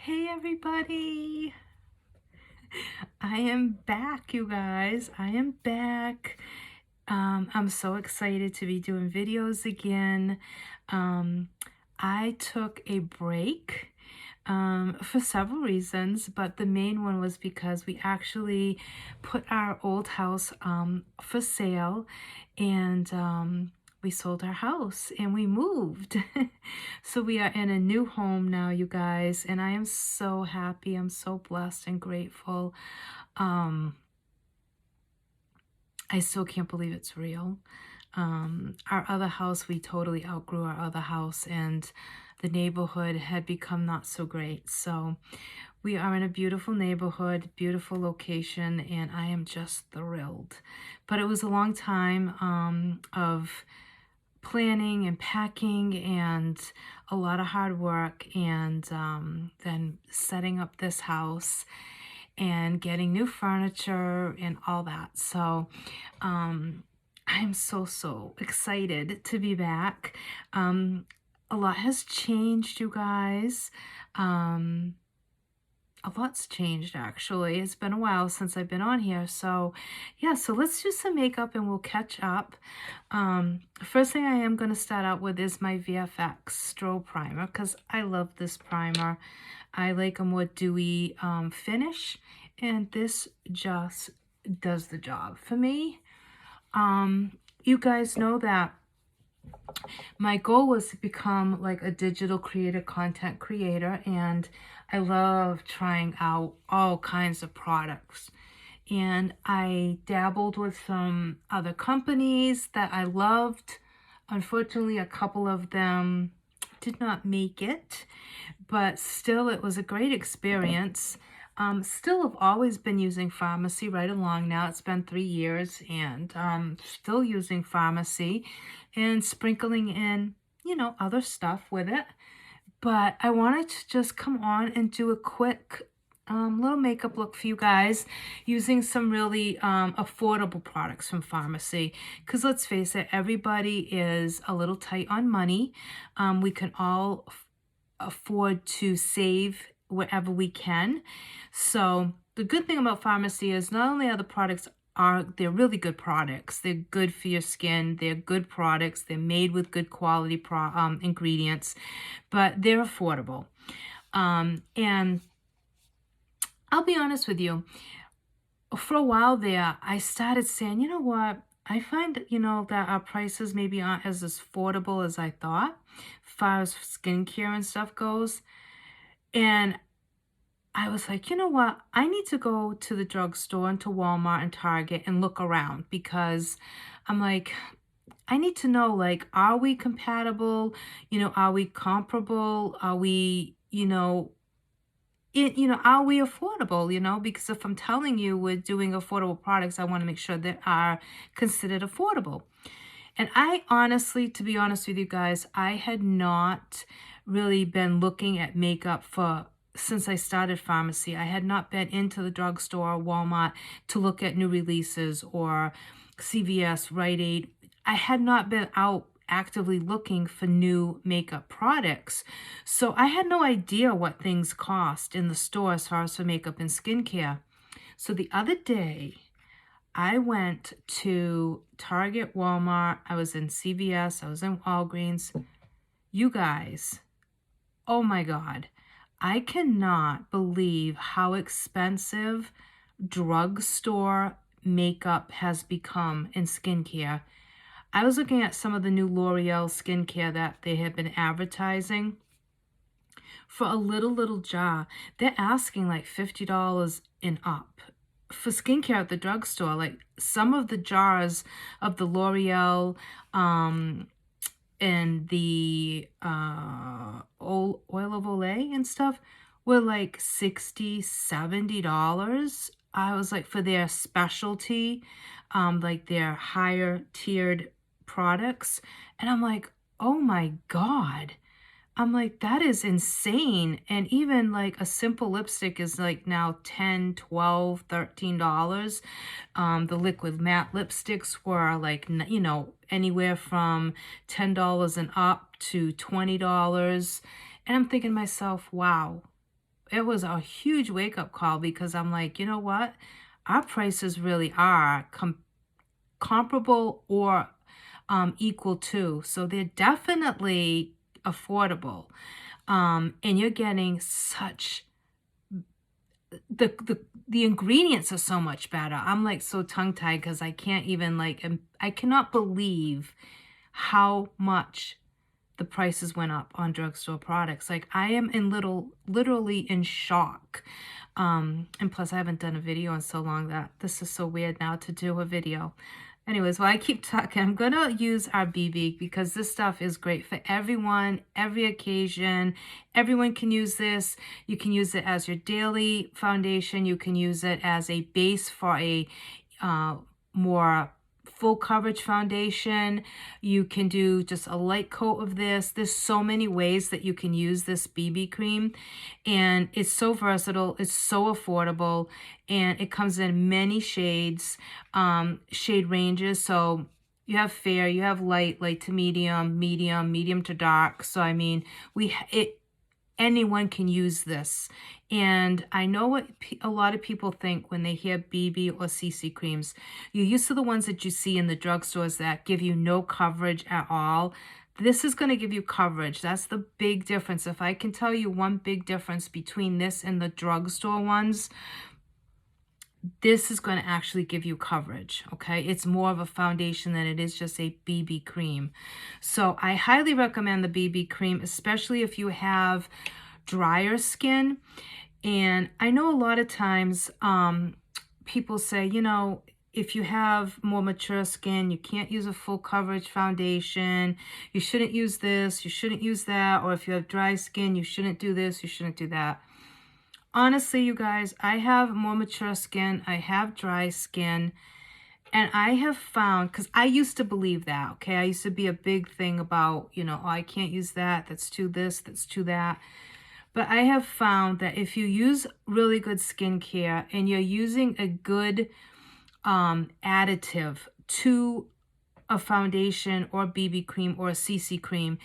Hey everybody! I am back, you guys. I am back. I'm so excited to be doing videos again. Um, I took a break for several reasons, but the main one was because we actually put our old house for sale, and we sold our house and we moved. So we are in a new home now, you guys, and I am so happy. I'm so blessed and grateful. Um, I still can't believe it's real. Our other house, we totally outgrew our other house, and the neighborhood had become not so great. So we are in a beautiful neighborhood, beautiful location, and I am just thrilled. But it was a long time of planning and packing and a lot of hard work, and then setting up this house and getting new furniture and all that. So I'm so excited to be back. A lot has changed, you guys. A lot's changed, actually. It's been a while since I've been on here. So yeah, so let's do some makeup and we'll catch up. First thing I am going to start out with is my VFX Strobe Primer, because I love this primer. I like a more dewy finish, and this just does the job for me. You guys know that my goal was to become like a digital creator, content creator, and I love trying out all kinds of products. And I dabbled with some other companies that I loved. Unfortunately, a couple of them did not make it, but still it was a great experience. Still have always been using pharmacy right along now. It's been 3 years, and still using pharmacy and sprinkling in, other stuff with it. But I wanted to just come on and do a quick little makeup look for you guys using some really affordable products from pharmacy. Because let's face it, everybody is a little tight on money. We can all afford to save wherever we can. So the good thing about pharmacy is not only are the products they're really good products. They're good for your skin. They're good products. They're made with good quality ingredients, but they're affordable. And I'll be honest with you, for a while there, I started saying, you know what? I find, that our prices maybe aren't as affordable as I thought, as far as skincare and stuff goes. And I was like, you know what? I need to go to the drugstore and to Walmart and Target and look around, because I'm like, I need to know, like, are we compatible? Are we comparable? Are we, are we affordable? Because if I'm telling you we're doing affordable products, I want to make sure that are considered affordable. And I honestly, to be honest with you guys, I had not really been looking at makeup since I started pharmacy. I had not been into the drugstore or Walmart to look at new releases, or CVS, Rite Aid. I had not been out actively looking for new makeup products. So I had no idea what things cost in the store as far as for makeup and skincare. So the other day, I went to Target, Walmart, I was in CVS, I was in Walgreens. You guys, oh my God, I cannot believe how expensive drugstore makeup has become in skincare. I was looking at some of the new L'Oreal skincare that they have been advertising. For a little jar, they're asking like $50 and up. For skincare at the drugstore, like some of the jars of the L'Oreal and the oil of Olay and stuff were like $60, $70. I was like, for their specialty, like their higher tiered products. And I'm like, oh my God. I'm like, that is insane. And even like a simple lipstick is like now $10, $12, $13. The liquid matte lipsticks were like, anywhere from $10 and up to $20. And I'm thinking to myself, wow, was a huge wake-up call because I'm like, you know what? Our prices really are comparable or equal to. So they're definitely affordable. And you're getting such the ingredients are so much better. I'm like so tongue tied because I can't even like I cannot believe how much the prices went up on drugstore products. Like I am literally in shock. And plus I haven't done a video in so long that this is so weird now to do a video. Anyways, while I keep talking, I'm gonna use our BB because this stuff is great for everyone, every occasion. Everyone can use this. You can use it as your daily foundation. You can use it as a base for a more full coverage foundation. You can do just a light coat of this. There's so many ways that you can use this BB cream, and it's so versatile, it's so affordable, and it comes in many shades, shade ranges. So you have fair, you have light, light to medium, medium to dark. So I mean, anyone can use this. And I know what a lot of people think when they hear BB or CC creams. You're used to the ones that you see in the drugstores that give you no coverage at all. This is going to give you coverage. That's the big difference. If I can tell you one big difference between this and the drugstore ones, this is going to actually give you coverage, okay? It's more of a foundation than it is just a BB cream. So I highly recommend the BB cream, especially if you have drier skin. And I know a lot of times people say, you know, if you have more mature skin, you can't use a full coverage foundation. You shouldn't use this, you shouldn't use that. Or if you have dry skin, you shouldn't do this, you shouldn't do that. Honestly, you guys, I have more mature skin, I have dry skin, and I have found, because I used to believe that, okay? I used to be a big thing about, you know, oh, I can't use that, that's too this, that's too that. But I have found that if you use really good skincare and you're using a good additive to a foundation or BB cream or a CC cream,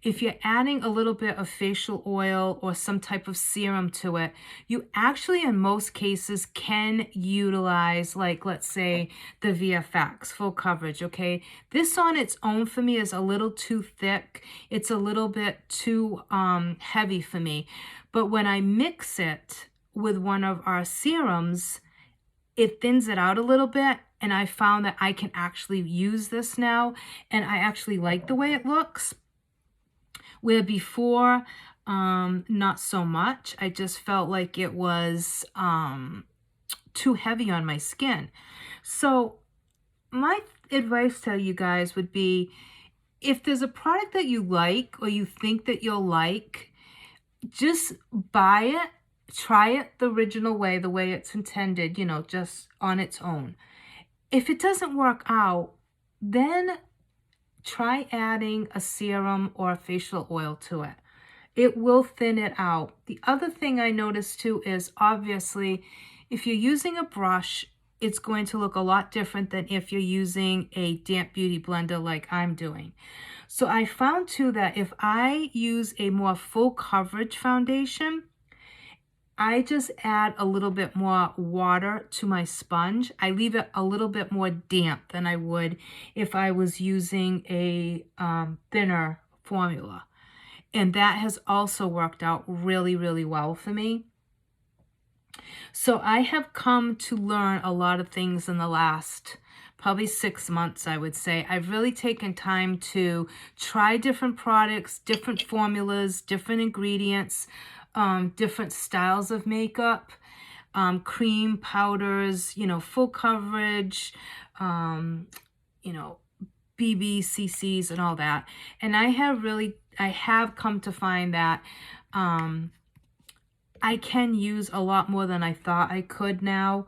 if you're adding a little bit of facial oil or some type of serum to it, you actually in most cases can utilize, like, let's say the VFX full coverage, okay? This on its own for me is a little too thick. It's a little bit too heavy for me. But when I mix it with one of our serums, it thins it out a little bit, and I found that I can actually use this now, and I actually like the way it looks. Where before, not so much. I just felt like it was too heavy on my skin. So my advice to you guys would be, if there's a product that you like or you think that you'll like, just buy it, try it the original way, the way it's intended, you know, just on its own. If it doesn't work out, then try adding a serum or a facial oil to it. It will thin it out. The other thing I noticed too is, obviously, if you're using a brush, it's going to look a lot different than if you're using a damp beauty blender like I'm doing. So I found too that if I use a more full coverage foundation, I just add a little bit more water to my sponge. I leave it a little bit more damp than I would if I was using a thinner formula. And that has also worked out really, really well for me. So I have come to learn a lot of things in the last probably 6 months, I would say. I've really taken time to try different products, different formulas, different ingredients, different styles of makeup, cream, powders, you know, full coverage, you know, BB, CCs, and all that. And I have come to find that I can use a lot more than I thought I could now.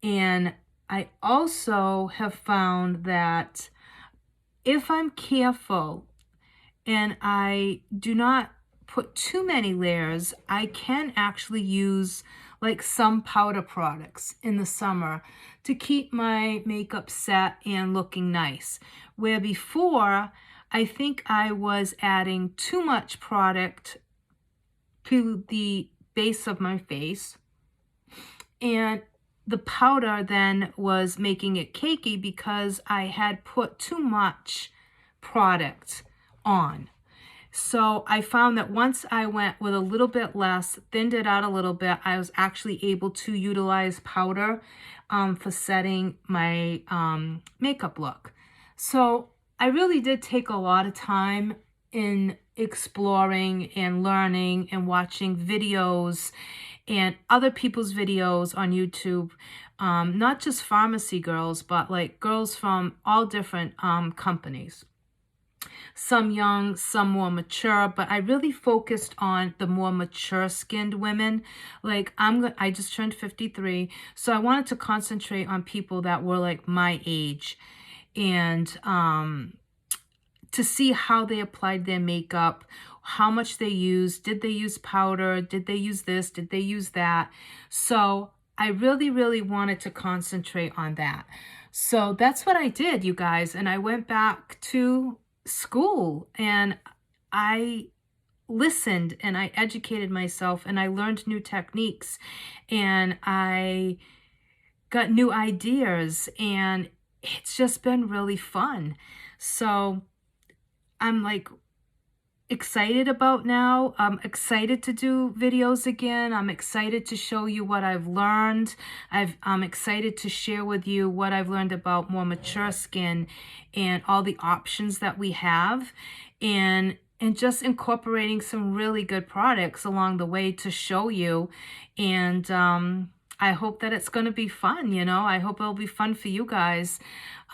And I also have found that if I'm careful and I do not put too many layers, I can actually use like some powder products in the summer to keep my makeup set and looking nice. Where before, I think I was adding too much product to the base of my face. And the powder then was making it cakey because I had put too much product on. So I found that once I went with a little bit less, thinned it out a little bit, I was actually able to utilize powder for setting my makeup look. So I really did take a lot of time in exploring and learning and watching videos and other people's videos on YouTube. Not just pharmacy girls, but like girls from all different companies. Some young, some more mature, but I really focused on the more mature skinned women. Like I just turned 53, so I wanted to concentrate on people that were like my age, and to see how they applied their makeup, how much they used, did they use powder, did they use this, did they use that. So I really, really wanted to concentrate on that. So that's what I did, you guys. And I went back to school and I listened and I educated myself and I learned new techniques and I got new ideas, and it's just been really fun. So I'm like excited about now. I'm excited to do videos again. I'm excited to show you what I've learned. I'm excited to share with you what I've learned about more mature skin and all the options that we have, and just incorporating some really good products along the way to show you. And I hope that it's going to be fun, you know. I hope it'll be fun for you guys.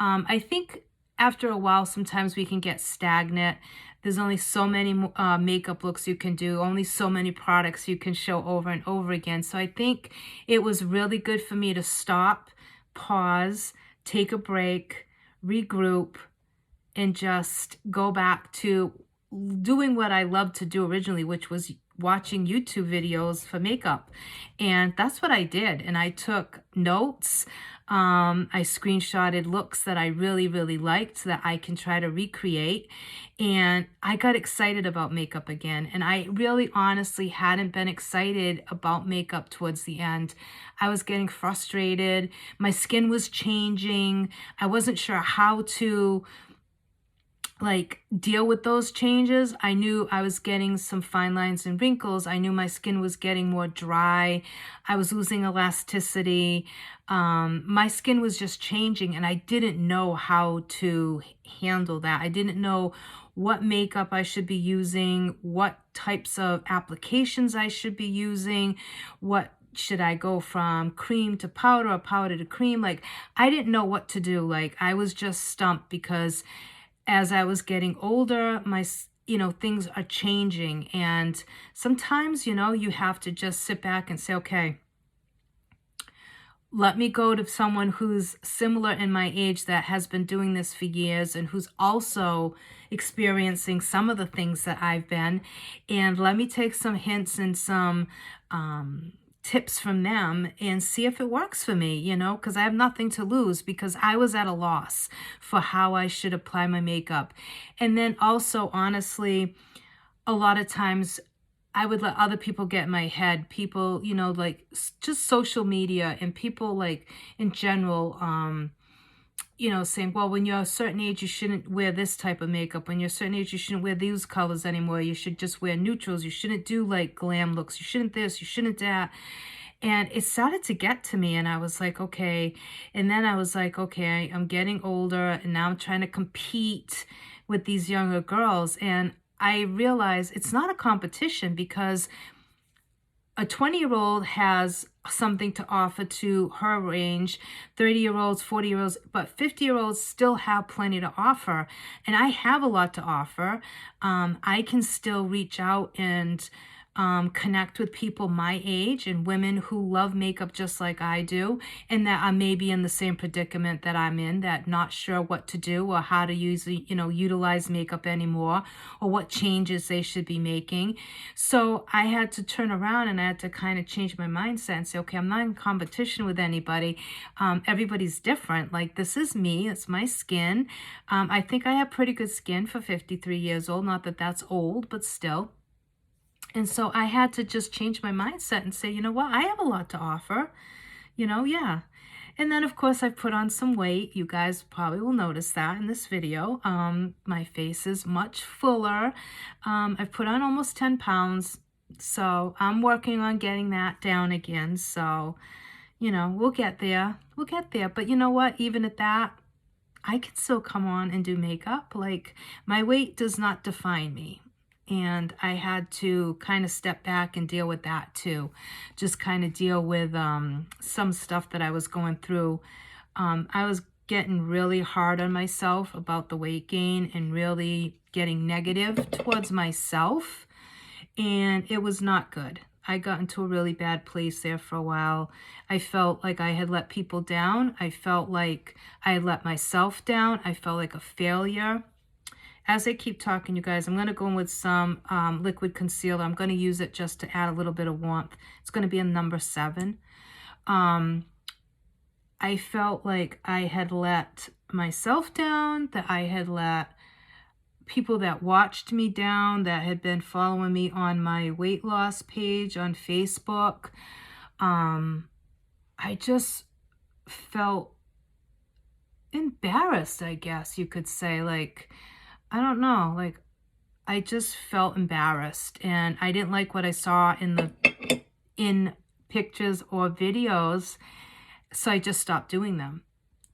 I think after a while, sometimes we can get stagnant. There's only so many makeup looks you can do, only so many products you can show over and over again. So I think it was really good for me to stop, pause, take a break, regroup, and just go back to doing what I loved to do originally, which was watching YouTube videos for makeup. And that's what I did. And I took notes. I screenshotted looks that I really, really liked that I can try to recreate. And I got excited about makeup again. And I really honestly hadn't been excited about makeup towards the end. I was getting frustrated. My skin was changing. I wasn't sure how to like deal with those changes. I knew I was getting some fine lines and wrinkles. I knew my skin was getting more dry. I was losing elasticity. My skin was just changing and I didn't know how to handle that. I didn't know what makeup I should be using, what types of applications I should be using, what should I go from cream to powder or powder to cream? Like, I didn't know what to do. Like, I was just stumped because as I was getting older, things are changing. And sometimes, you have to just sit back and say, okay, let me go to someone who's similar in my age that has been doing this for years and who's also experiencing some of the things that I've been. And let me take some hints and some tips from them and see if it works for me, because I have nothing to lose, because I was at a loss for how I should apply my makeup. And then also, honestly, a lot of times I would let other people get in my head, people, like just social media and people like in general, saying, well, when you're a certain age, you shouldn't wear this type of makeup. When you're a certain age, you shouldn't wear these colors anymore. You should just wear neutrals. You shouldn't do like glam looks. You shouldn't this, you shouldn't that. And it started to get to me and I was like, okay. And then I was like, okay, I'm getting older and now I'm trying to compete with these younger girls. And I realized it's not a competition, because a 20-year-old has something to offer to her range, 30-year-olds, 40-year-olds, but 50-year-olds still have plenty to offer. And I have a lot to offer. I can still reach out and connect with people my age and women who love makeup just like I do, and that are maybe in the same predicament that I'm in, that not sure what to do or how to utilize makeup anymore, or what changes they should be making. So I had to turn around and I had to kind of change my mindset and say, okay, I'm not in competition with anybody. Everybody's different. Like, this is me. It's my skin. I think I have pretty good skin for 53 years old. Not that that's old, but still. And so I had to just change my mindset and say, you know what, I have a lot to offer, yeah. And then, of course, I've put on some weight. You guys probably will notice that in this video. My face is much fuller. I've put on almost 10 pounds. So I'm working on getting that down again. So, we'll get there. We'll get there. But you know what? Even at that, I can still come on and do makeup. Like, my weight does not define me. And I had to kind of step back and deal with that too. Just kind of deal with some stuff that I was going through. I was getting really hard on myself about the weight gain and really getting negative towards myself. And it was not good. I got into a really bad place there for a while. I felt like I had let people down. I felt like I had let myself down. I felt like a failure. As I keep talking, you guys, I'm going to go in with some liquid concealer. I'm going to use it just to add a little bit of warmth. It's going to be a number 7. I felt like I had let myself down, that I had let people that watched me down, that had been following me on my weight loss page on Facebook. I just felt embarrassed, I guess you could say. Like, I don't know, like, I just felt embarrassed, and I didn't like what I saw in pictures or videos, so I just stopped doing them.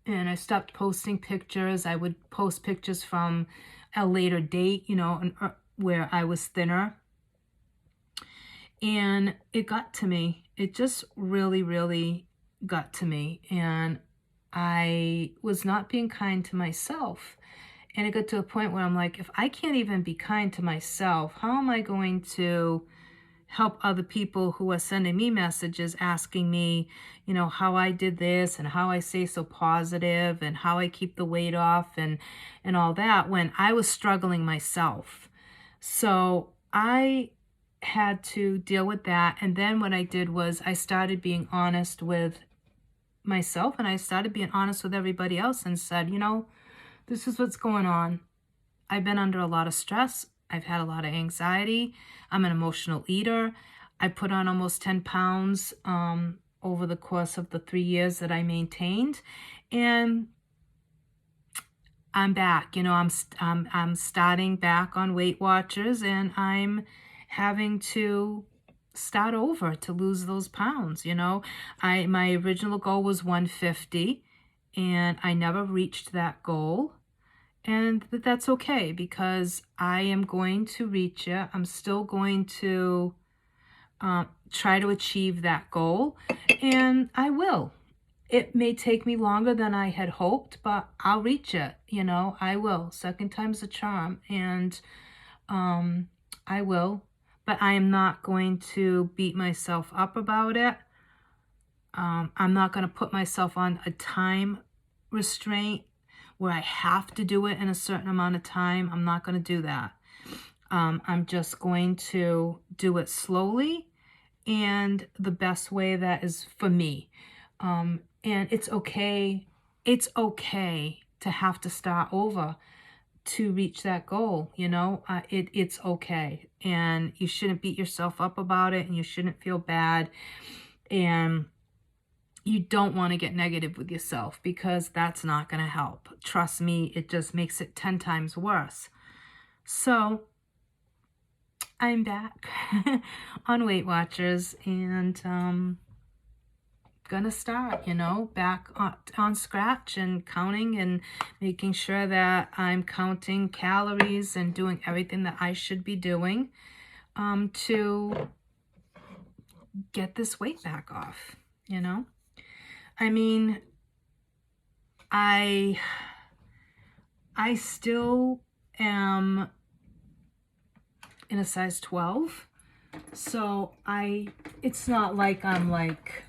And I stopped posting pictures. I would post pictures from a later date, where I was thinner. And it got to me. It just really, really got to me. And I was not being kind to myself. And it got to a point where I'm like, if I can't even be kind to myself, how am I going to help other people who are sending me messages asking me, how I did this and how I stay so positive and how I keep the weight off and all that, when I was struggling myself. So I had to deal with that. And then what I did was I started being honest with myself, and I started being honest with everybody else and said, this is what's going on. I've been under a lot of stress. I've had a lot of anxiety. I'm an emotional eater. I put on almost 10 pounds over the course of the 3 years that I maintained. And I'm back. I'm starting back on Weight Watchers, and I'm having to start over to lose those pounds. My original goal was 150, and I never reached that goal. And that's okay, because I am going to reach it. I'm still going to try to achieve that goal, and I will. It may take me longer than I had hoped, but I'll reach it. I will. Second time's a charm, and I will. But I am not going to beat myself up about it. I'm not going to put myself on a time restraint where I have to do it in a certain amount of time. I'm not going to do that. I'm just going to do it slowly and the best way that is for me. And it's okay. It's okay to have to start over to reach that goal. It's okay. And you shouldn't beat yourself up about it, and you shouldn't feel bad. And you don't want to get negative with yourself, because that's not going to help. Trust me, it just makes it 10 times worse. So I'm back on Weight Watchers, and gonna start, back on scratch and counting and making sure that I'm counting calories and doing everything that I should be doing to get this weight back off. I mean, I still am in a size 12, so it's not like I'm like,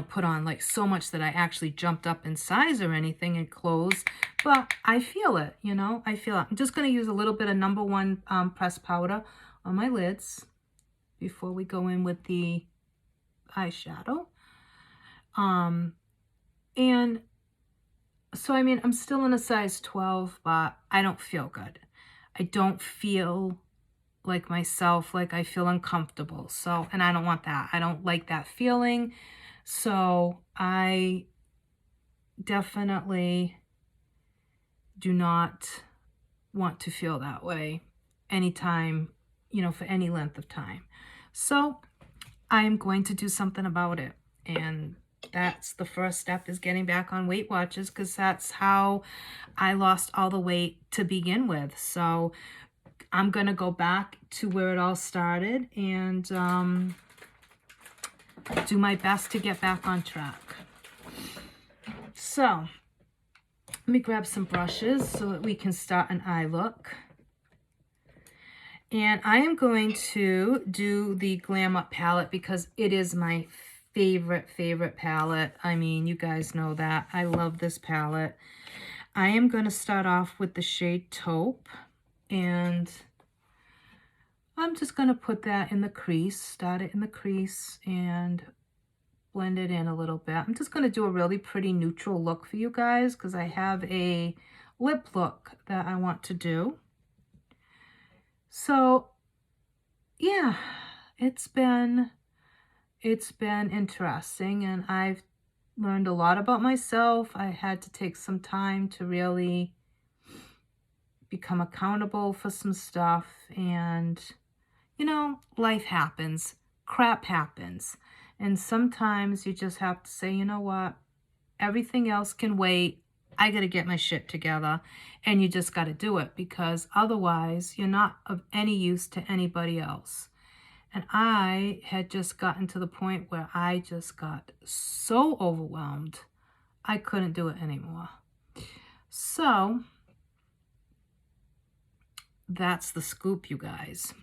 put on like so much that I actually jumped up in size or anything in clothes, but I feel it, I feel it. I'm just going to use a little bit of number 1 pressed powder on my lids before we go in with the eyeshadow. And so, I mean, I'm still in a size 12, but I don't feel good. I don't feel like myself, like I feel uncomfortable. So, and I don't want that. I don't like that feeling. So I definitely do not want to feel that way anytime, you know, for any length of time. So I'm going to do something about it. And that's the first step, is getting back on Weight Watchers, because that's how I lost all the weight to begin with. So I'm going to go back to where it all started and do my best to get back on track. So let me grab some brushes so that we can start an eye look. And I am going to do the Glam Up palette because it is my favorite palette. I mean, you guys know that. I love this palette. I am going to start off with the shade Taupe. And I'm just going to put that in the crease. Start it in the crease and blend it in a little bit. I'm just going to do a really pretty neutral look for you guys because I have a lip look that I want to do. So yeah, it's been interesting, and I've learned a lot about myself. I had to take some time to really become accountable for some stuff, and you know, life happens, crap happens, and sometimes you just have to say, you know what, everything else can wait. I got to get my shit together, and you just got to do it, because otherwise you're not of any use to anybody else. And I had just gotten to the point where I just got so overwhelmed, I couldn't do it anymore. So that's the scoop, you guys.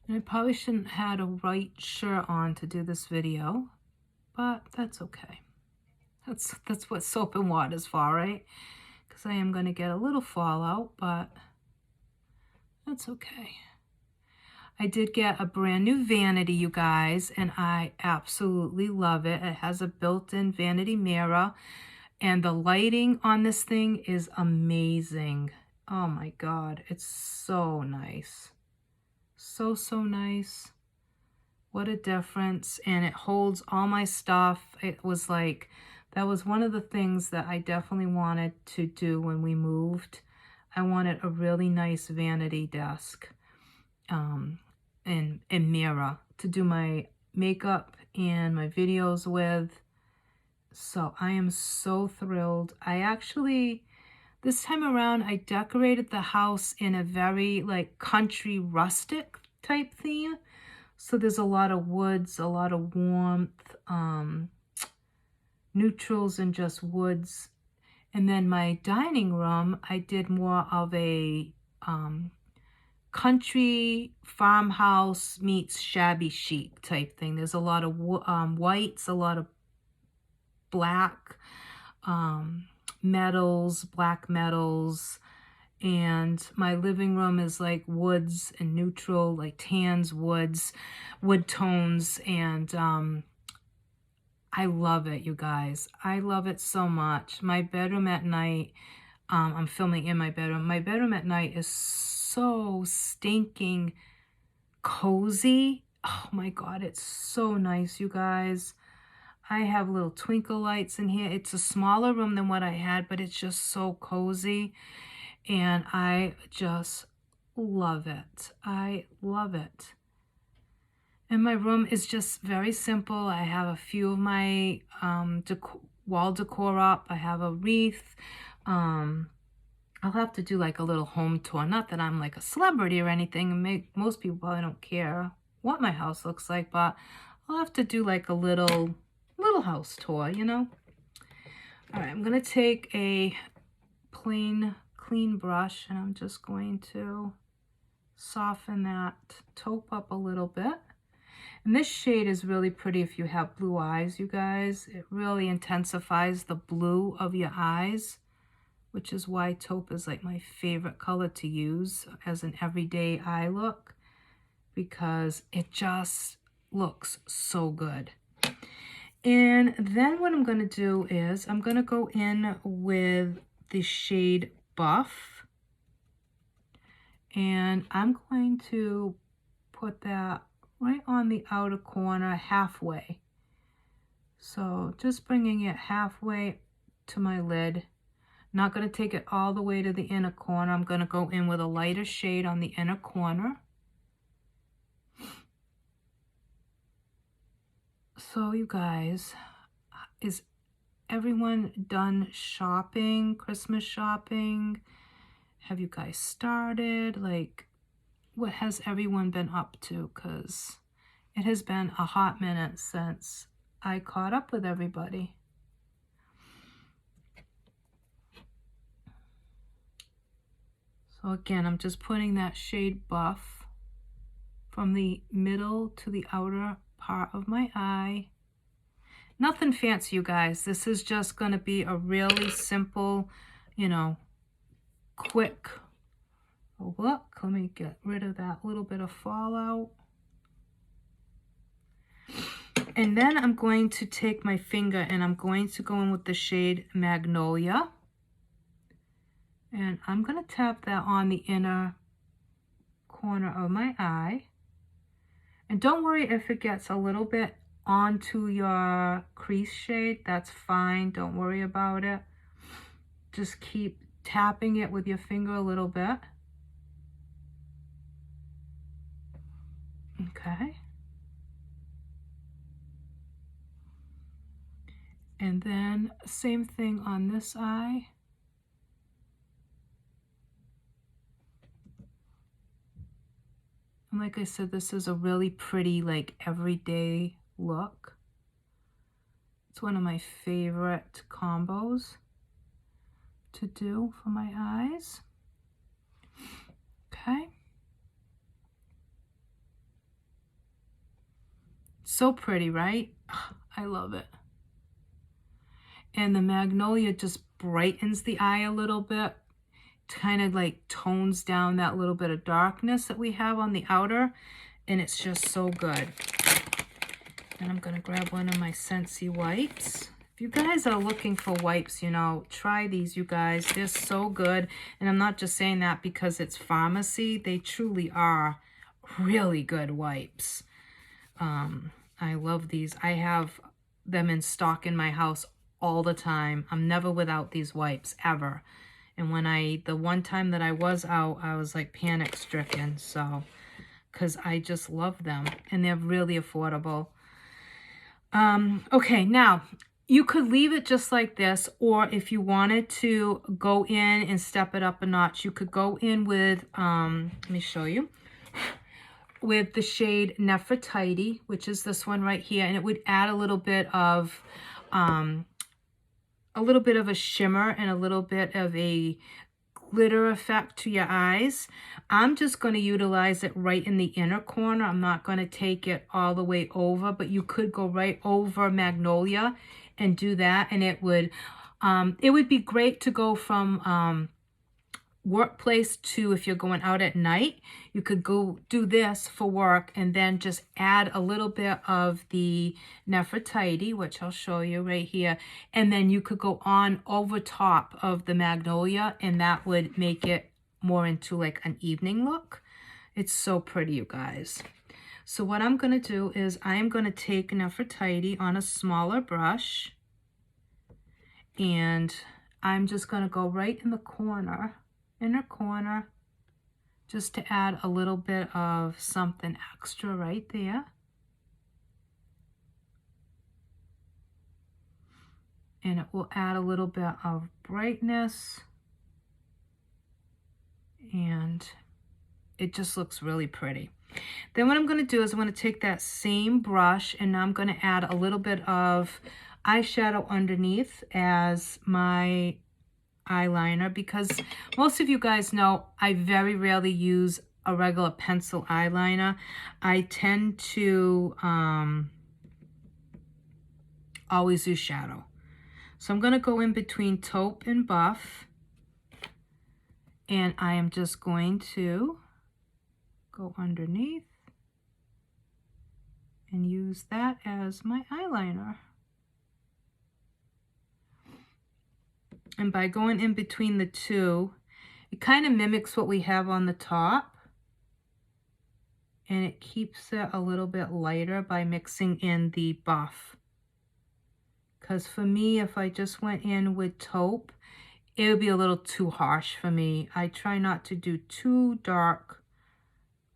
And I probably shouldn't have had a white shirt on to do this video, but that's okay. That's what soap and water is for, right? Because I am going to get a little fallout, but that's okay. I did get a brand new vanity, you guys, and I absolutely love it. It has a built-in vanity mirror, and the lighting on this thing is amazing. Oh my God, it's so nice. So nice. What a difference. And it holds all my stuff. It was like, that was one of the things that I definitely wanted to do when we moved. I wanted a really nice vanity desk and mirror to do my makeup and my videos with. So I am so thrilled. I actually, this time around, I decorated the house in a very like country rustic type theme. So there's a lot of woods, a lot of warmth, neutrals and just woods. And then my dining room, I did more of a country farmhouse meets shabby chic type thing. There's a lot of whites, a lot of black metals, black metals. And my living room is like woods and neutral, like tans, woods, wood tones. And I love it, you guys. I love it so much. My bedroom at night, I'm filming in my bedroom. My bedroom at night is so stinking cozy. Oh my God, it's so nice, you guys. I have little twinkle lights in here. It's a smaller room than what I had, but it's just so cozy. And I just love it. I love it. And my room is just very simple. I have a few of my wall decor up. I have a wreath. I'll have to do like a little home tour. Not that I'm like a celebrity or anything. And most people probably don't care what my house looks like, but I'll have to do like a little house tour, you know? All right, I'm going to take a plain, clean brush, and I'm just going to soften that taupe up a little bit. And this shade is really pretty if you have blue eyes, you guys. It really intensifies the blue of your eyes, which is why taupe is like my favorite color to use as an everyday eye look, because it just looks so good. And then what I'm going to do is I'm going to go in with the shade Buff. And I'm going to put that right on the outer corner halfway. So just bringing it halfway to my lid. Not going to take it all the way to the inner corner. I'm going to go in with a lighter shade on the inner corner. So you guys, is everyone done shopping, Christmas shopping? Have you guys started? Like, what has everyone been up to? Because it has been a hot minute since I caught up with everybody. So again, I'm just putting that shade Buff from the middle to the outer part of my eye. Nothing fancy, you guys. This is just going to be a really simple, you know, quick look. Let me get rid of that little bit of fallout. And then I'm going to take my finger and I'm going to go in with the shade Magnolia. And I'm going to tap that on the inner corner of my eye. And don't worry if it gets a little bit onto your crease shade. That's fine. Don't worry about it. Just keep tapping it with your finger a little bit. Okay. And then same thing on this eye. And like I said, this is a really pretty, like, everyday look. It's one of my favorite combos to do for my eyes. Okay. So pretty, right? I love it. And the Magnolia just brightens the eye a little bit, kind of like tones down that little bit of darkness that we have on the outer, and it's just so good. And I'm going to grab one of my Scentsy wipes. If you guys are looking for wipes, you know, try these, you guys. They're so good. And I'm not just saying that because it's pharmacy. They truly are really good wipes. I love these. I have them in stock in my house all the time. I'm never without these wipes, ever. And when the one time that I was out, I was like panic stricken. So, because I just love them and they're really affordable. Okay, now you could leave it just like this, or if you wanted to go in and step it up a notch, you could go in with, let me show you, with the shade Nefertiti, which is this one right here, and it would add a little bit of a shimmer and a little bit of a glitter effect to your eyes. I'm just going to utilize it right in the inner corner. I'm not going to take it all the way over, but you could go right over Magnolia and do that, and it would be great to go from workplace to, if you're going out at night, you could go do this for work and then just add a little bit of the Nefertiti, which I'll show you right here, and then you could go on over top of the Magnolia, and that would make it more into like an evening look. It's so pretty, you guys. So what I'm going to do is I am going to take Nefertiti on a smaller brush, and I'm just going to go right in the corner, inner corner, just to add a little bit of something extra right there. And it will add a little bit of brightness, and it just looks really pretty. Then what I'm going to do is I'm going to take that same brush, and now I'm going to add a little bit of eyeshadow underneath as my eyeliner, because most of you guys know I very rarely use a regular pencil eyeliner. I tend to always use shadow. So I'm going to go in between taupe and buff, and I am just going to go underneath and use that as my eyeliner. And by going in between the two, It kind of mimics what we have on the top, and it keeps it a little bit lighter by mixing in the buff. Because for me, if I just went in with taupe, it would be a little too harsh for me. I try not to do too dark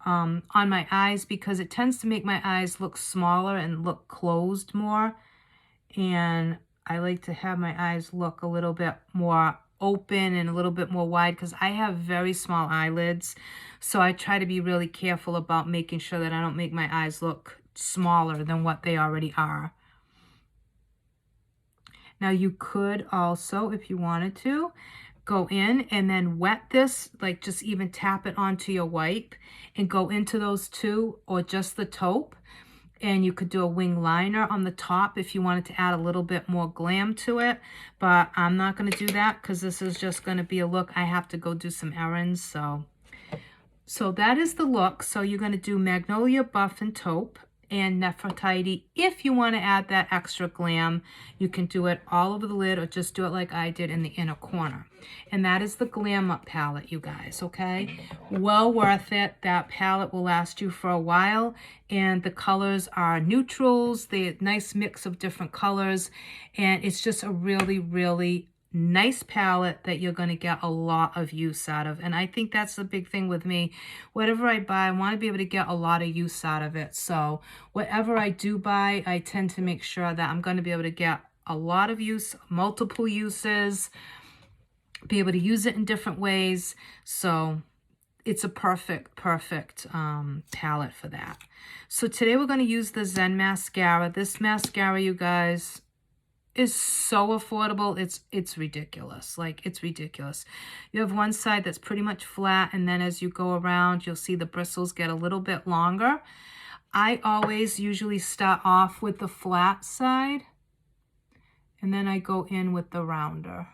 on my eyes because it tends to make my eyes look smaller and look closed more. And I like to have my eyes look a little bit more open and a little bit more wide because I have very small eyelids. So I try to be really careful about making sure that I don't make my eyes look smaller than what they already are. Now you could also, if you wanted to, go in and then wet this, like just even tap it onto your wipe and go into those two or just the taupe. And you could do a wing liner on the top if you wanted to add a little bit more glam to it. But I'm not going to do that because this is just going to be a look. I have to go do some errands. So that is the look. So you're going to do Magnolia Buff and Taupe and Nefertiti. If you want to add that extra glam, you can do it all over the lid or just do it like I did in the inner corner. And that is the Glam Up palette, you guys, okay? Well worth it. That palette will last you for a while. And the colors are neutrals. They're a nice mix of different colors. And it's just a really, really nice palette that you're going to get a lot of use out of. And I think that's the big thing with me. Whatever I buy, I want to be able to get a lot of use out of it. So whatever I do buy, I tend to make sure that I'm going to be able to get a lot of use, multiple uses, be able to use it in different ways. So it's a perfect palette for that. So today we're going to use the Zen mascara. This mascara, you guys, is so affordable. It's ridiculous. Like, it's ridiculous. You have one side that's pretty much flat, and then as you go around, you'll see the bristles get a little bit longer. I always usually start off with the flat side, and then I go in with the rounder.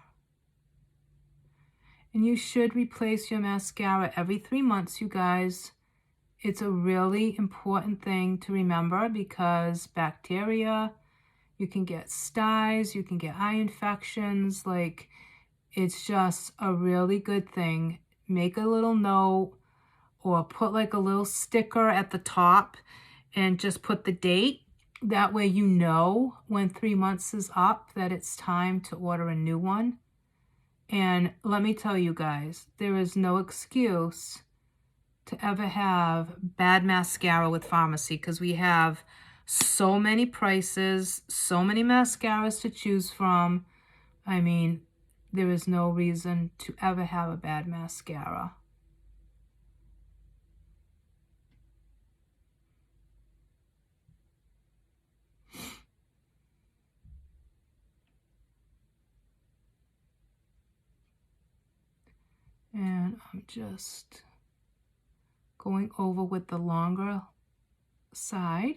And you should replace your mascara every 3 months, you guys. It's a really important thing to remember because bacteria, you can get styes, you can get eye infections. Like, it's just a really good thing. Make a little note or put like a little sticker at the top and just put the date. That way you know when 3 months is up that it's time to order a new one. And let me tell you guys, there is no excuse to ever have bad mascara with Pharmacy because we have so many prices, so many mascaras to choose from. I mean, there is no reason to ever have a bad mascara. And I'm just going over with the longer side.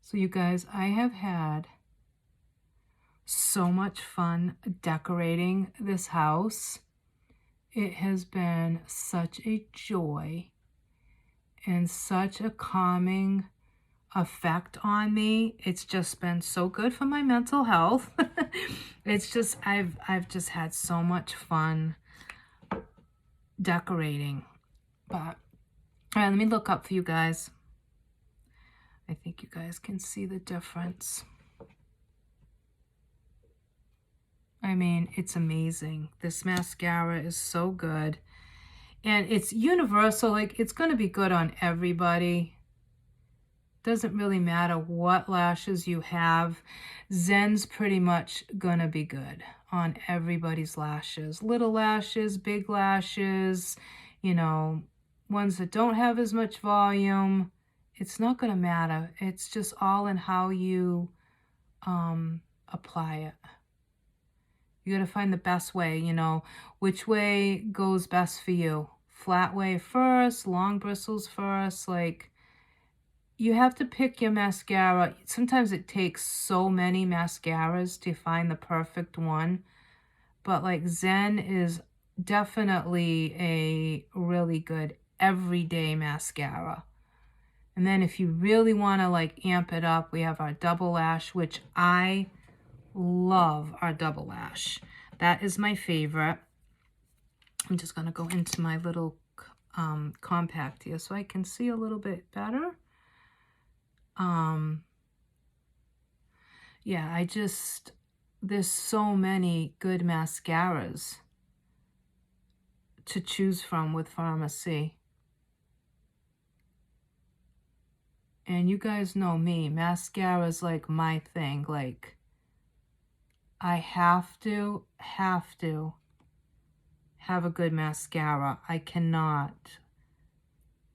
So you guys, I have had so much fun decorating this house. It has been such a joy and such a calming effect on me. It's just been so good for my mental health. It's just, I've just had so much fun decorating. But all right, let me look up for you guys. I think you guys can see the difference. I mean, it's amazing. This mascara is so good. And it's universal. Like, it's going to be good on everybody. Doesn't really matter what lashes you have. Zen's pretty much going to be good on everybody's lashes. Little lashes, big lashes, you know, ones that don't have as much volume. It's not going to matter. It's just all in how you apply it. You got to find the best way, you know, which way goes best for you. Flat way first, long bristles first. Like, you have to pick your mascara. Sometimes it takes so many mascaras to find the perfect one. But like, Zen is definitely a really good everyday mascara. And then if you really want to like amp it up, we have our double lash, which I love our double lash. That is my favorite. I'm just going to go into my little compact here so I can see a little bit better. Yeah, there's so many good mascaras to choose from with Pharmacy. And you guys know me, mascara is like my thing. Like, I have to have a good mascara. I cannot.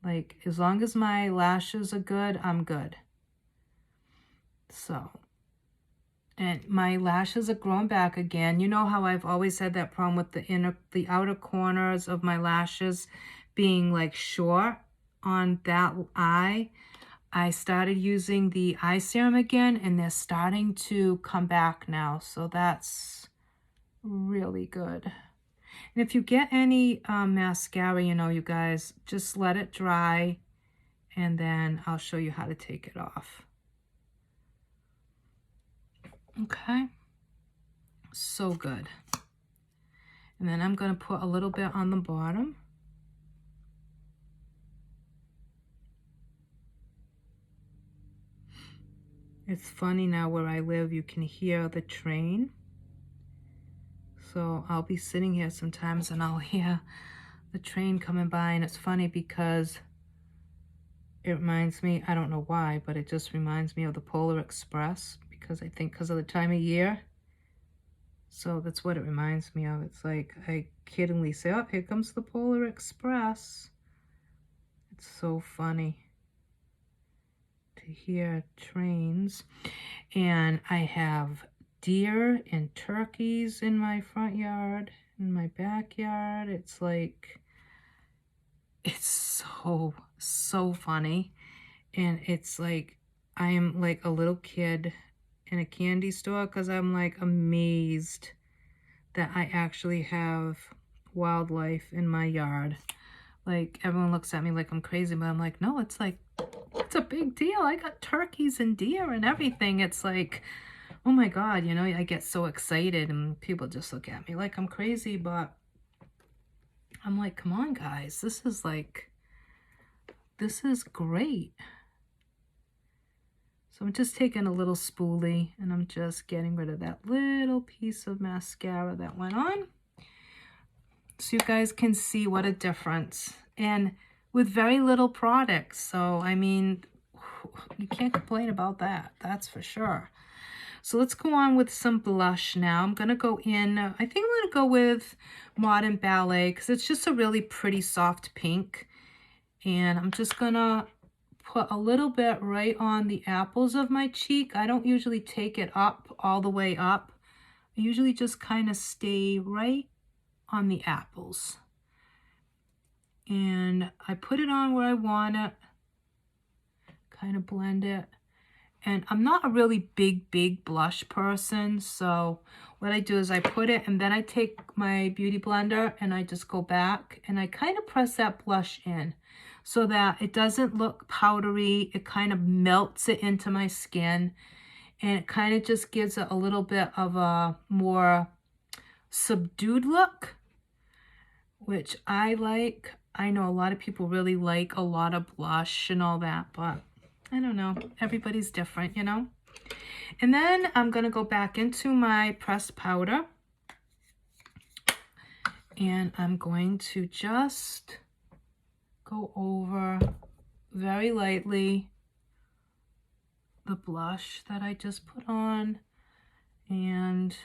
Like, as long as my lashes are good, I'm good. So, and my lashes are growing back again. You know how I've always had that problem with the outer corners of my lashes being like short on that eye. I started using the eye serum again, and they're starting to come back now. So that's really good. And if you get any mascara, you know, you guys, just let it dry, and then I'll show you how to take it off. Okay. So good. And then I'm going to put a little bit on the bottom. It's funny now where I live, you can hear the train. So I'll be sitting here sometimes and I'll hear the train coming by, and it's funny because it reminds me, I don't know why, but it just reminds me of the Polar Express, because I think because of the time of year. So that's what it reminds me of. It's like I kiddingly say, oh, here comes the Polar Express. It's so funny to hear trains. And I have deer and turkeys in my front yard, in my backyard. It's like, it's so funny. And it's like, I am like a little kid in a candy store, because I'm like amazed that I actually have wildlife in my yard. Like, everyone looks at me like I'm crazy, but I'm like, no, it's like, it's a big deal. I got turkeys and deer and everything. It's like, oh my God, you know, I get so excited and people just look at me like I'm crazy, but I'm like, come on, guys, this is great. So I'm just taking a little spoolie and I'm just getting rid of that little piece of mascara that went on, so you guys can see what a difference. And with very little products. So, I mean, you can't complain about that. That's for sure. So let's go on with some blush now. I'm going to go in, I think I'm going to go with Modern Ballet, because it's just a really pretty soft pink. And I'm just going to put a little bit right on the apples of my cheek. I don't usually take it up all the way up. I usually just kind of stay right on the apples. And I put it on where I want it, kind of blend it. And I'm not a really big blush person, so what I do is I put it and then I take my beauty blender and I just go back and I kind of press that blush in so that it doesn't look powdery. It kind of melts it into my skin, and it kind of just gives it a little bit of a more subdued look, which I like. I know a lot of people really like a lot of blush and all that, but I don't know. Everybody's different, you know? And then I'm going to go back into my pressed powder. And I'm going to just go over very lightly the blush that I just put on. And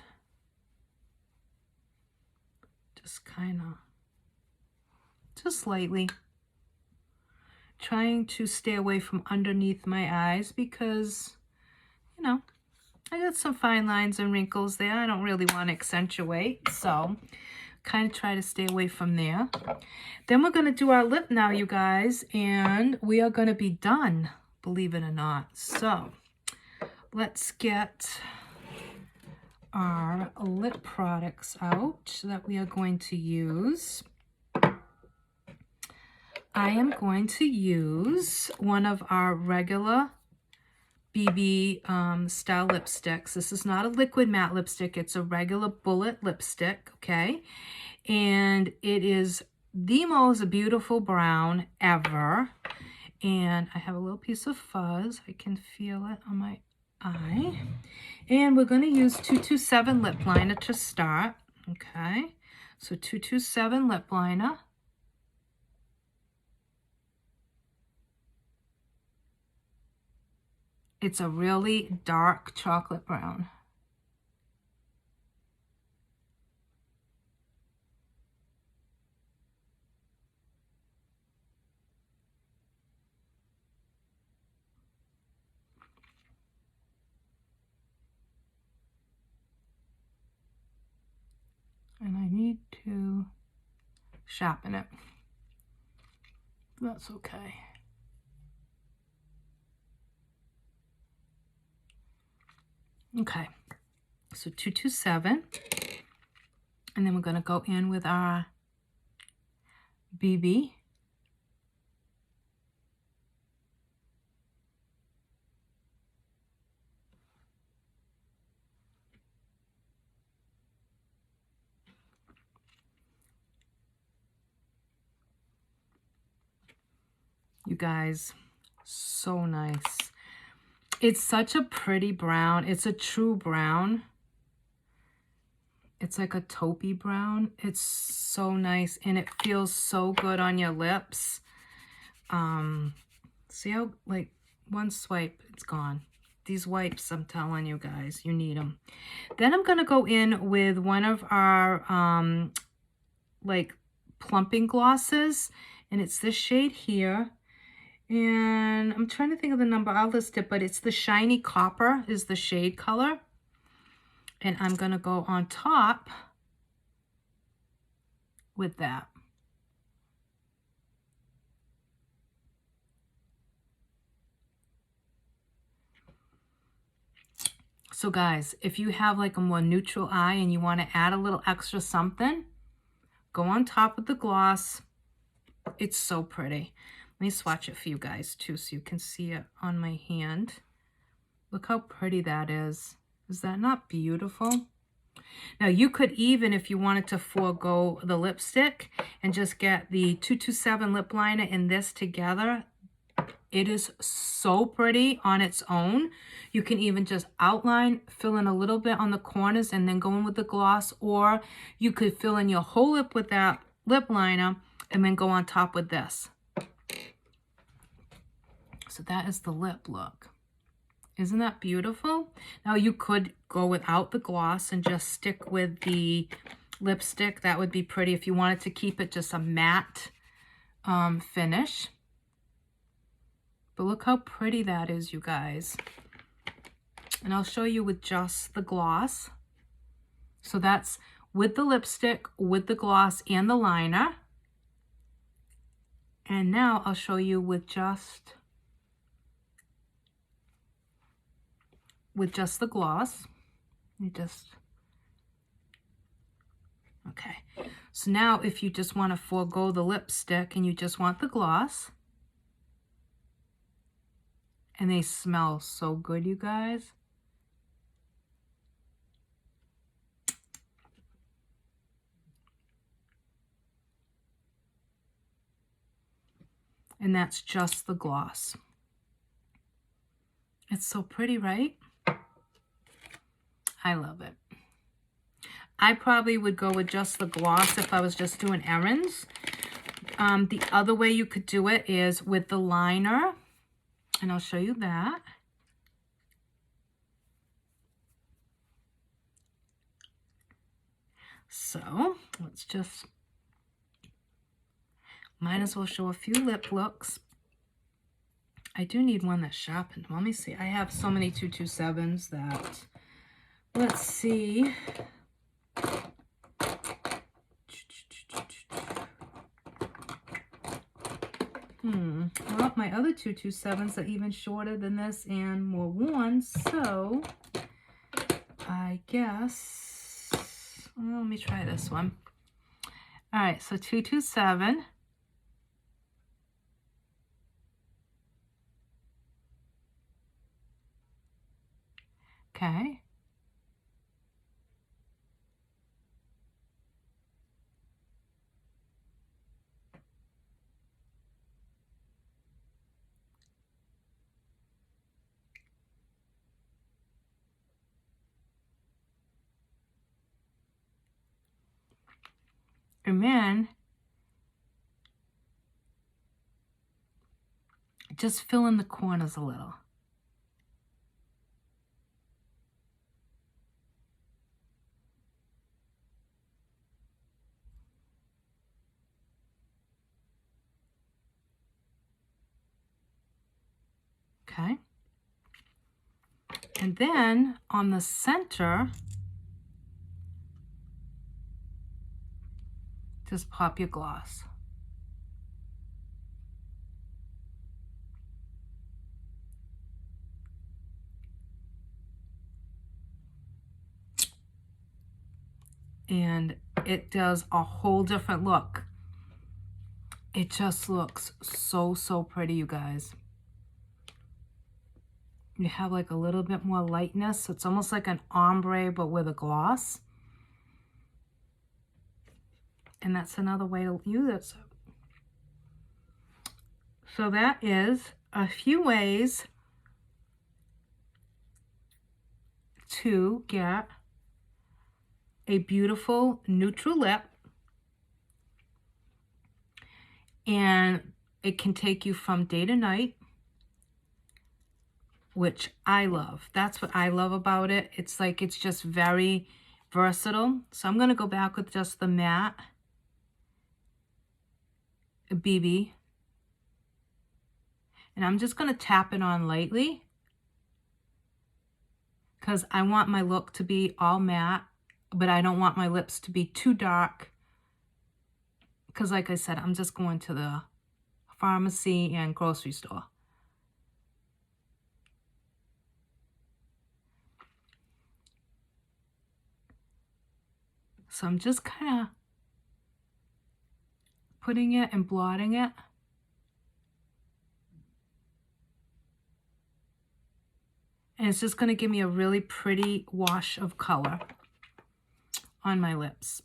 just kind of, just lightly. Trying to stay away from underneath my eyes because, you know, I got some fine lines and wrinkles there. I don't really want to accentuate, so kind of try to stay away from there. Then we're going to do our lip now, you guys, and we are going to be done, believe it or not. So let's get our lip products out that we are going to use. I am going to use one of our regular BB style lipsticks. This is not a liquid matte lipstick. It's a regular bullet lipstick, okay? And it is the most beautiful brown ever. And I have a little piece of fuzz. I can feel it on my eye. And we're going to use 227 lip liner to start, okay? So 227 lip liner. It's a really dark chocolate brown. And I need to sharpen it. That's okay. Okay, so 227. And then we're going to go in with our BB. You guys, so nice. It's such a pretty brown. It's a true brown. It's like a taupey brown. It's so nice and it feels so good on your lips. See how, like, one swipe, it's gone. These wipes, I'm telling you guys, you need them. Then I'm going to go in with one of our, like, plumping glosses. And it's this shade here. And I'm trying to think of the number. I'll list it, but it's the Shiny Copper is the shade color. And I'm going to go on top with that. So guys, if you have like a more neutral eye and you want to add a little extra something, go on top of the gloss. It's so pretty. Let me swatch it for you guys too so you can see it on my hand. Look how pretty that is. Is that not beautiful? Now you could even, if you wanted to forego the lipstick and just get the 227 lip liner and this together, it is so pretty on its own. You can even just outline, fill in a little bit on the corners and then go in with the gloss, or you could fill in your whole lip with that lip liner and then go on top with this. So that is the lip look. Isn't that beautiful? Now you could go without the gloss and just stick with the lipstick. That would be pretty if you wanted to keep it just a matte finish. But look how pretty that is, you guys. And I'll show you with just the gloss. So that's with the lipstick, with the gloss, and the liner. And now I'll show you with just the gloss. Okay. So now if you just want to forego the lipstick and you just want the gloss, and they smell so good, you guys. And that's just the gloss. It's so pretty, right? I love it. I probably would go with just the gloss if I was just doing errands. The other way you could do it is with the liner. And I'll show you that. So let's just, might as well show a few lip looks. I do need one that's sharpened. Let me see. I have so many 227s that, let's see. Well, my other 227s are even shorter than this and more worn, so I guess, well, let me try this one. All right, so 227. Okay. And then just fill in the corners a little. Okay. And then on the center, just pop your gloss. And it does a whole different look. It just looks so, so pretty, you guys. You have like a little bit more lightness. So it's almost like an ombre, but with a gloss. And that's another way to use it. So that is a few ways to get a beautiful neutral lip. And it can take you from day to night, which I love. That's what I love about it. It's like, it's just very versatile. So I'm going to go back with just the matte BB. And I'm just going to tap it on lightly because I want my look to be all matte, but I don't want my lips to be too dark because, like I said, I'm just going to the pharmacy and grocery store. So I'm just kind of putting it and blotting it. And it's just going to give me a really pretty wash of color on my lips.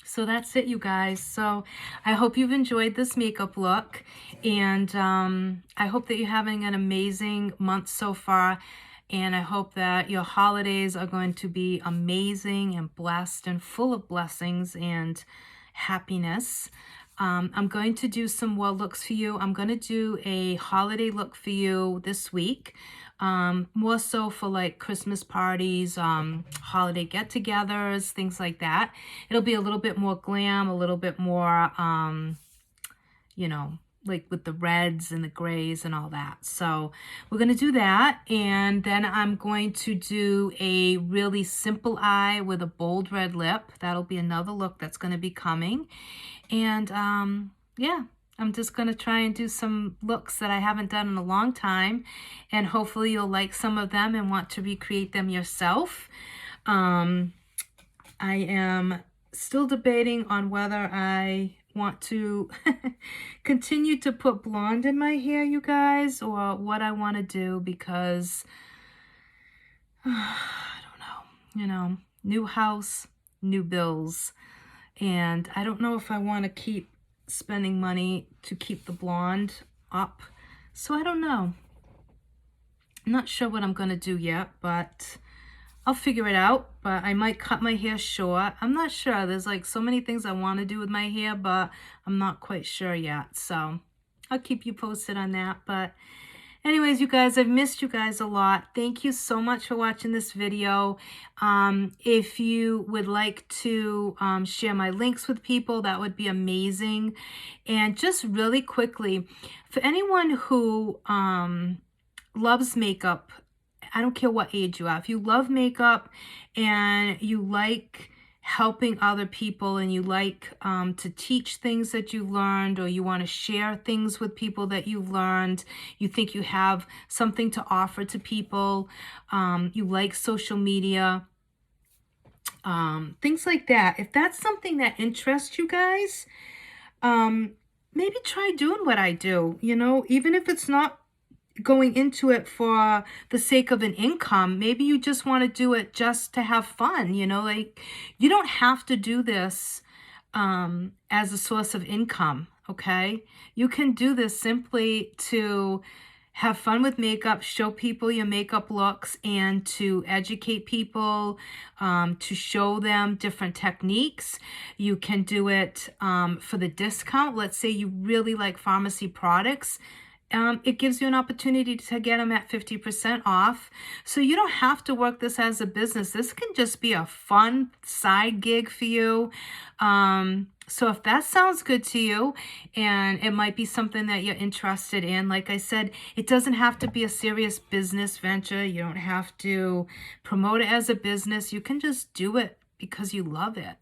So that's it, you guys. So I hope you've enjoyed this makeup look. And I hope that you're having an amazing month so far. And I hope that your holidays are going to be amazing and blessed and full of blessings and happiness. I'm going to do some more looks for you. I'm going to do a holiday look for you this week. More so for like Christmas parties, holiday get-togethers, things like that. It'll be a little bit more glam, a little bit more, you know, like with the reds and the grays and all that. So we're going to do that. And then I'm going to do a really simple eye with a bold red lip. That'll be another look that's going to be coming. And yeah, I'm just going to try and do some looks that I haven't done in a long time. And hopefully you'll like some of them and want to recreate them yourself. I am still debating on whether I want to continue to put blonde in my hair, you guys, or what I want to do, because I don't know, you know, new house, new bills. And I don't know if I want to keep spending money to keep the blonde up. So I don't know. I'm not sure what I'm going to do yet, but I'll figure it out. But I might cut my hair short. I'm not sure. There's like so many things I want to do with my hair, but I'm not quite sure yet. So I'll keep you posted on that. But anyways, you guys, I've missed you guys a lot. Thank you so much for watching this video. If you would like to share my links with people, that would be amazing. And just really quickly, for anyone who loves makeup, I don't care what age you are, if you love makeup and you like helping other people and you like to teach things that you learned, or you want to share things with people that you've learned, you think you have something to offer to people, you like social media, things like that. If that's something that interests you guys, maybe try doing what I do, you know, even if it's not going into it for the sake of an income. Maybe you just want to do it just to have fun, like you don't have to do this as a source of income, okay? You can do this simply to have fun with makeup, show people your makeup looks, and to educate people, to show them different techniques. You can do it for the discount. Let's say you really like pharmacy products. It gives you an opportunity to get them at 50% off. So you don't have to work this as a business. This can just be a fun side gig for you. So if that sounds good to you and it might be something that you're interested in, like I said, it doesn't have to be a serious business venture. You don't have to promote it as a business. You can just do it because you love it.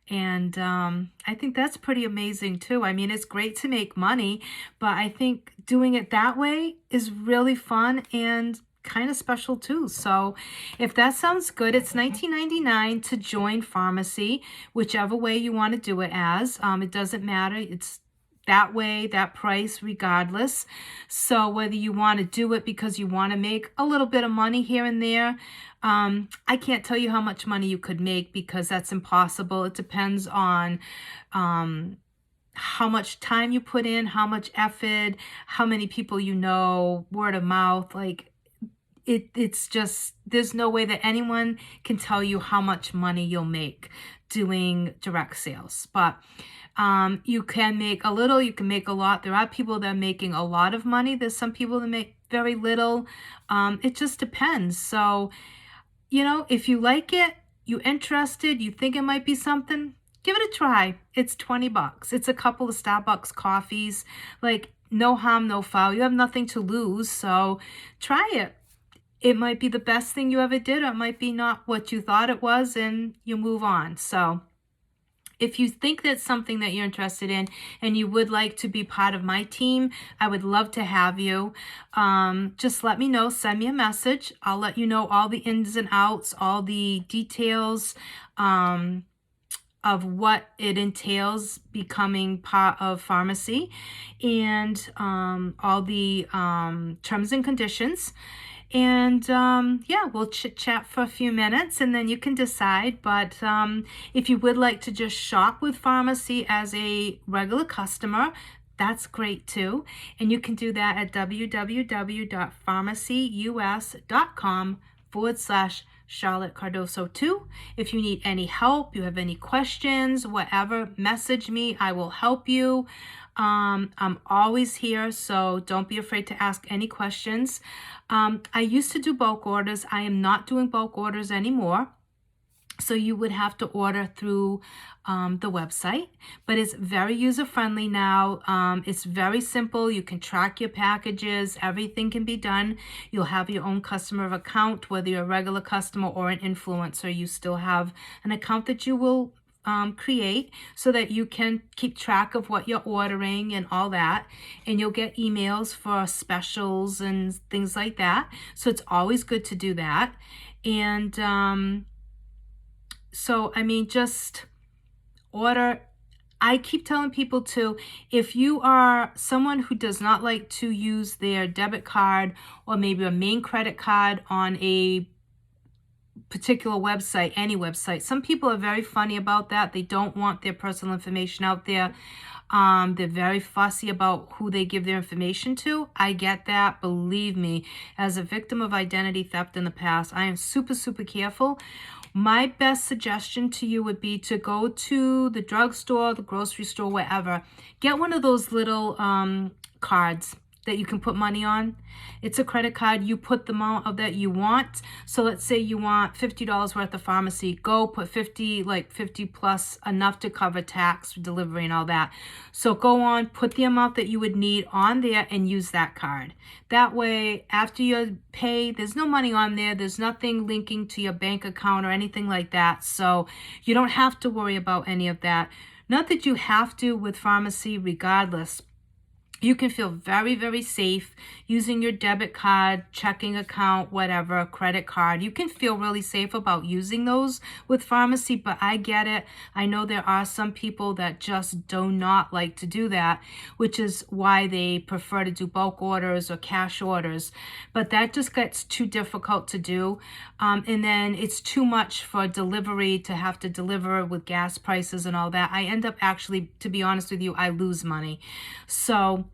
And I think that's pretty amazing too. I mean, it's great to make money, but I think doing it that way is really fun and kind of special too. So if that sounds good, it's $19.99 to join Farmacy, whichever way you want to do it as. It doesn't matter. It's that way, that price, regardless. So whether you want to do it because you want to make a little bit of money here and there, I can't tell you how much money you could make because that's impossible. It depends on how much time you put in, how much effort, how many people you know, word of mouth. Like it's just, there's no way that anyone can tell you how much money you'll make doing direct sales. But you can make a little, you can make a lot. There are people that are making a lot of money. There's some people that make very little. It just depends. So, if you like it, you're interested, you think it might be something, give it a try. It's $20. It's a couple of Starbucks coffees. Like, no harm, no foul. You have nothing to lose, so try it. It might be the best thing you ever did, or it might be not what you thought it was, and you move on. So if you think that's something that you're interested in and you would like to be part of my team, I would love to have you. Just let me know. Send me a message. I'll let you know all the ins and outs, all the details of what it entails becoming part of Farmacy, and all the terms and conditions. And yeah, we'll chit chat for a few minutes and then you can decide. But if you would like to just shop with Farmacy as a regular customer, that's great too. And you can do that at www.farmacyus.com/Charlotte Cardoso 2. If you need any help, you have any questions, whatever, message me. I will help you. I'm always here, so don't be afraid to ask any questions. I used to do bulk orders. I am not doing bulk orders anymore. So you would have to order through the website, but it's very user-friendly now. It's very simple. You can track your packages. Everything can be done. You'll have your own customer account, whether you're a regular customer or an influencer. You still have an account that you will create so that you can keep track of what you're ordering and all that, and you'll get emails for specials and things like that. So it's always good to do that. And so I mean, just order. I keep telling people to, if you are someone who does not like to use their debit card or maybe a main credit card on a particular website, any website. Some people are very funny about that. They don't want their personal information out there. They're very fussy about who they give their information to. I get that. Believe me, as a victim of identity theft in the past, I am super, super careful. My best suggestion to you would be to go to the drugstore, the grocery store, wherever. Get one of those little cards that you can put money on. It's a credit card. You put the amount of that you want. So let's say you want $50 worth of pharmacy. Go put 50, like 50 plus, enough to cover tax, delivery, and all that. So go on, put the amount that you would need on there and use that card. That way, after you pay, there's no money on there. There's nothing linking to your bank account or anything like that. So you don't have to worry about any of that. Not that you have to with Farmacy regardless. you can feel very, very safe using your debit card, checking account, whatever, credit card. You can feel really safe about using those with pharmacy, but I get it. I know there are some people that just do not like to do that, which is why they prefer to do bulk orders or cash orders. But that just gets too difficult to do. And then it's too much for delivery to have to deliver with gas prices and all that. I end up actually, to be honest with you, I lose money. So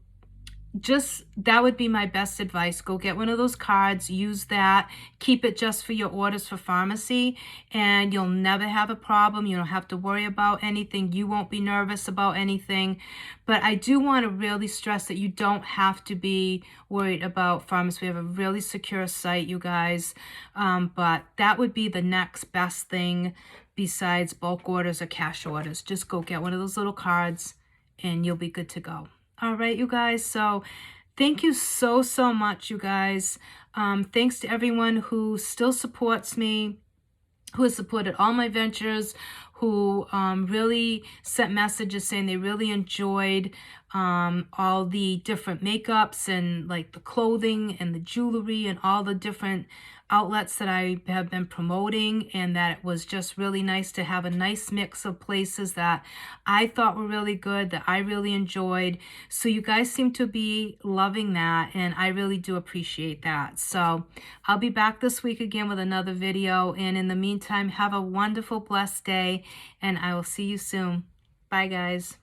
just that would be my best advice. Go get one of those cards, use that, keep it just for your orders for pharmacy, and you'll never have a problem. You don't have to worry about anything. You won't be nervous about anything. But I do want to really stress that you don't have to be worried about pharmacy. We have a really secure site, you guys. But that would be the next best thing besides bulk orders or cash orders. Just go get one of those little cards and you'll be good to go. All right, you guys. So thank you so, so much, you guys. Thanks to everyone who still supports me, who has supported all my ventures, who really sent messages saying they really enjoyed all the different makeups and like the clothing and the jewelry and all the different outlets that I have been promoting, and that it was just really nice to have a nice mix of places that I thought were really good, that I really enjoyed. So you guys seem to be loving that, and I really do appreciate that. So I'll be back this week again with another video, and in the meantime, have a wonderful, blessed day, and I will see you soon. Bye, guys.